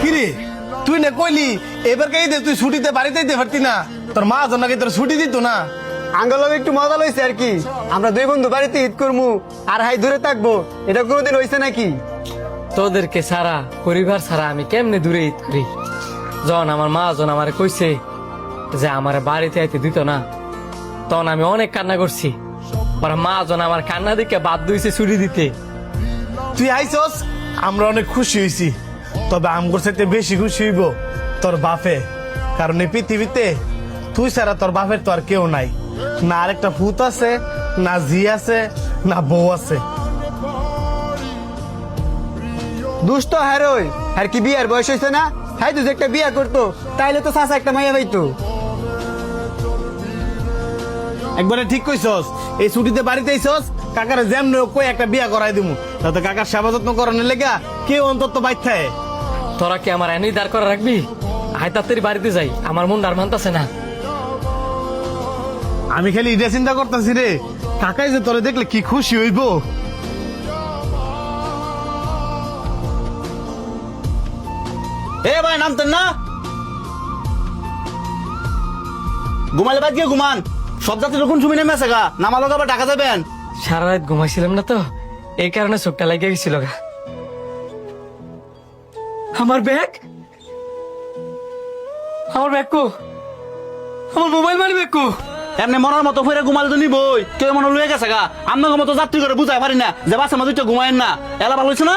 কিরে তুই না কইলি এবার কে তুই ছুটিতে বাড়িতে যেতে পারতি না, তোর মা জন নাকি তোর ছুটি দিত না। আঙ্গলকে একটু মজা লইছে আর কি, আমরা দুই বন্ধু বাড়িতে ঈদ করবো আর হাই দূরে থাকবো, এটা কোনোদিন হয়েছে নাকি? তোদেরকে ছাড়া পরিবার ছাড়া আমি কেমনে দূরে ঈদ করি? যখন আমার মা আমারে কইছে যে আমার বাড়িতে আইতে দিত না, তখন আমি অনেক কান্না করছি। ওরা মা আমার কান্না দিকে বাধ্য হইছে ছুটি দিতে। তুই আইসস, আমরা অনেক খুশি হয়েছি, তবে আমগোর সাথে বেশি খুশি হইব তোর বাপে। কারণ এই পৃথিবীতে তুই ছাড়া তোর বাপের তো আর কেউ নাই, না আরেকটা ভূত আছে, না জি আছে, না বউ আছে। দুষ্ট হ্যারোই, আর কি বিয়ার বয়স হয়েছে না? হ্যাঁ তুই একটা বিয়া করতো তাইলে তো চাচা একটা মাইয়া পাইতো। একবারে ঠিক কইছস, এই ছুটিতে বাড়িতে আইছস, কাকারে যেমন কই একটা বিয়া করাই দিমু, তাতে কাকার সেবা যত্ন করানোর লেগা কেউ অন্তত বাইর থাকে। তোরা কি আমার এনে দাঁড় করে রাখবি? হাই তাড়াতাড়ি বাড়িতে যাই, আমার মন আর মানতাছে না। আমি খালি এটা চিন্তা করতেছি রে, কাকাই যে তোরে দেখলে কি খুশি হইব। এ ভাই নামতেন না, ঘুমালে বাদ গিয়ে ঘুমান। সব যাত্রী যখন তুমি নেমে আছে গা, নামালো আবার ঢাকা যাবেন। সারা রাত ঘুমাইছিলাম না তো, এই কারণে চোখটা লাগিয়ে গেছিল গা। আমার ব্যাগ, আমার ব্যাগ কো, আমার মোবাইল মানি ব্যাগ কো। এমনি মরার মতো ফেরে ঘুমালে তো নিবই, কেউ মনে লুয়ে গেছে গা। আপনার মতো যাত্রী করে বুঝাই পারি না যে বাসা মাঝে ঘুমায়েন না, এলা ভালো হয়েছে না।